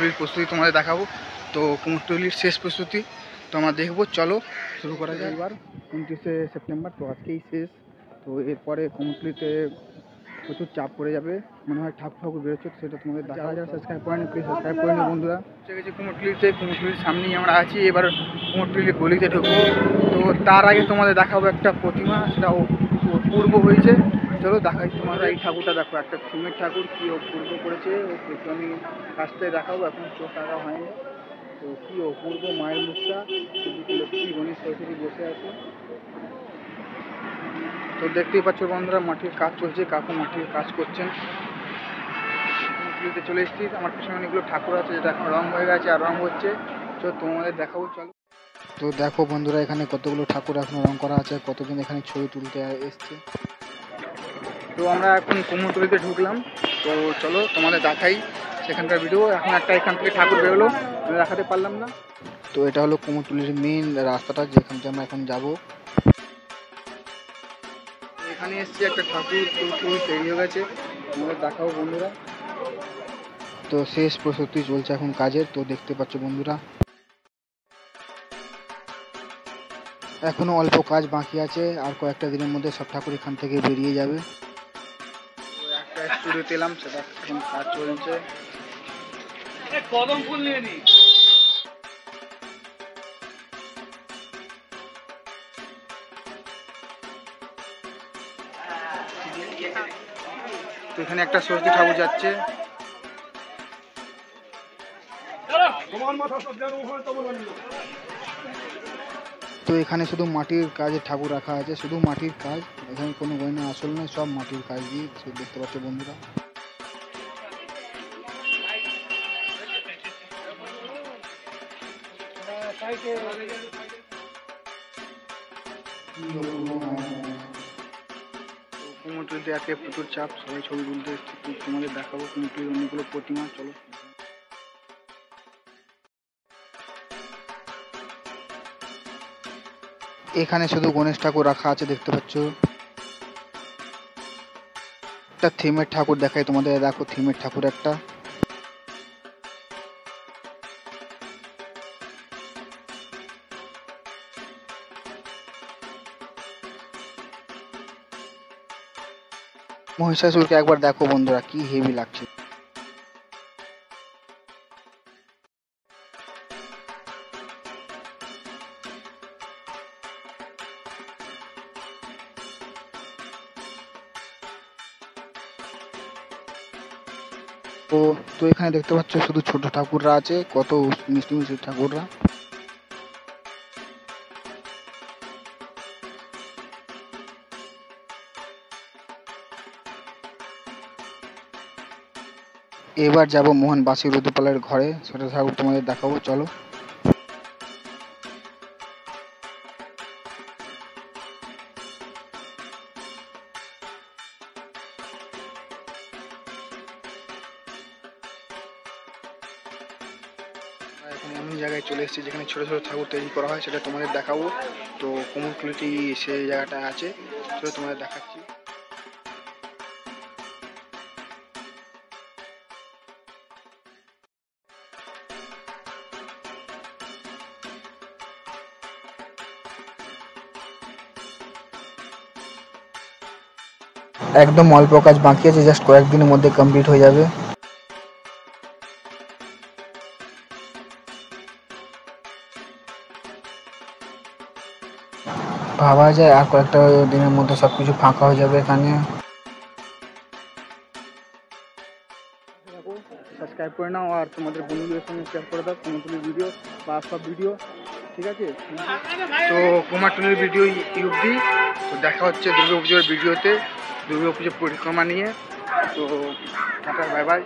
কুমোরটুলির প্রস্তুতি তোমাদের দেখাবো। তো কুমোরটুলির শেষ প্রস্তুতি তো আমরা দেখবো, চলো শুরু করা যায়। এবার 29শে সেপ্টেম্বর, তো আজকেই শেষ। তো এরপরে কুমোরটুলিতে প্রচুর চাপ পড়ে যাবে, মনে হয় ঠাকুর বেরোচ্ছে, সেটা তোমাদের দেখা যায়। সাবস্ক্রাইব করেনি, প্লিজ সাবস্ক্রাইব করে নিও বন্ধুরা। গেছি কুমোরটুলির সামনেই আমরা আছি। এবার কুমোরটুলির গলিতে ঢুকবো। তো তার আগে তোমাদের দেখাবো একটা প্রতিমা, সেটা অপূর্ব হয়েছে। চলো দেখাই তোমাদের। এই ঠাকুরটা দেখো, একটা থিমের ঠাকুর, কি অপূর্ব করেছে। আমি কাছ থেকে দেখাবো, এখন চোখ আঁকা হয়নি। তো কি অপূর্ব মায়ের মুখটা, লক্ষ্মী গণেশ সরস্বতী বসে আছে। তো দেখতেই পাচ্ছ বন্ধুরা, মাটির কাজ চলছে, কাকু মাটির কাজ করছেন। কুমোরটুলিতে চলে এসেছি। আমার পিছনে অনেকগুলো ঠাকুর আছে, যেটা এখন রং হয়ে গেছে আর রং হচ্ছে। চলো তোমাদের দেখাবো, চলো। তো দেখো বন্ধুরা, এখানে কতগুলো ঠাকুর এখনো রং করা আছে, কতজন এখানে ছবি তুলতে এসছে। তো আমরা এখন কুমোরটুলিতে ঢুকলাম। তো চলো তোমাদের দেখাই সেখানকার ভিডিও। এখন এখান থেকে ঠাকুর বেরোলো, আমি দেখাতে পারলাম না। তো এটা হলো কুমোরটুলির মেন রাস্তাটা, যেখান থেকে আমরা এখন যাব। এখানে এসছি, একটা ঠাকুর তৈরি হয়ে গেছে, তোমাদের দেখাবো বন্ধুরা। তো শেষ প্রস্তুতি চলছে এখন কাজের। তো দেখতে পাচ্ছ বন্ধুরা, এখনো অল্প কাজ বাকি আছে, আর কয়েকটা দিনের মধ্যে সব ঠাকুর এখান থেকে বেরিয়ে যাবে। একটা স্টুডিওতে এলাম, সেটা এখন কাজ চলছে। কদম ফুল নিয়ে নি। তো এখানে একটা সরস্বতী ঠাকুর যাচ্ছে। তো এখানে শুধু মাটির কাজে ঠাকুর রাখা আছে, শুধু মাটির কাজ, এখানে কোনো গয়না আসল নয়, সব মাটির কাজ দিয়ে দেখতে পাচ্ছ বন্ধুরা। কুমোরটুলিতে আজকে প্রচুর চাপ, সবাই ছবি তুলতে এসছে। তোমাদের দেখাবো কুমোরটুলির অনেকগুলো প্রতিমা, চলো। এখানে শুধু গণেশ ঠাকুর রাখা আছে, দেখতে পাচ্ছ। একটা থিমের ঠাকুর দেখাই তোমাদের, দেখো থিমের ঠাকুর একটা। মহিষাসুরকে একবার দেখো বন্ধুরা, কি হেভি লাগছে। তো এখানে দেখতে পাচ্ছ শুধু ছোট ঠাকুররা আছে, কত মিষ্টি মিষ্টি ঠাকুররা। এবার যাব মোহন বাসি রুদ্রপালের ঘরে, সেটা ঠাকুর তোমাদের দেখাবো, চলো। এখন এমন জায়গায় চলে এসেছি যেখানে ছোটো ছোটো ঠাকুর তৈরি করা হয়, সেটা তোমাদের দেখাবো। তো কুমোরটুলিটি সেই জায়গাটা আছে, সেটা তোমাদের দেখাচ্ছি। একদম অল্প কাজ বাকি আছে, জাস্ট কয়েকদিনের মধ্যে কমপ্লিট হয়ে যাবে। ভাবা যায় আর কয়েকটা দিনের মধ্যে সবকিছু ফাঁকা হয়ে যাবে এখানে। সাবস্ক্রাইব করে নাও আর তোমাদের বন্ধুদের সঙ্গে শেয়ার করে দাও কুমোরটুলির ভিডিও বা সব ভিডিও, ঠিক আছে। তো কুমোরটুলির ভিডিও অবধি। তো দেখা হচ্ছে দুর্গাপুজোর ভিডিওতে, দুর্গাপুজোর পরিক্রমা নিয়ে। তো টাটা, বাই বাই।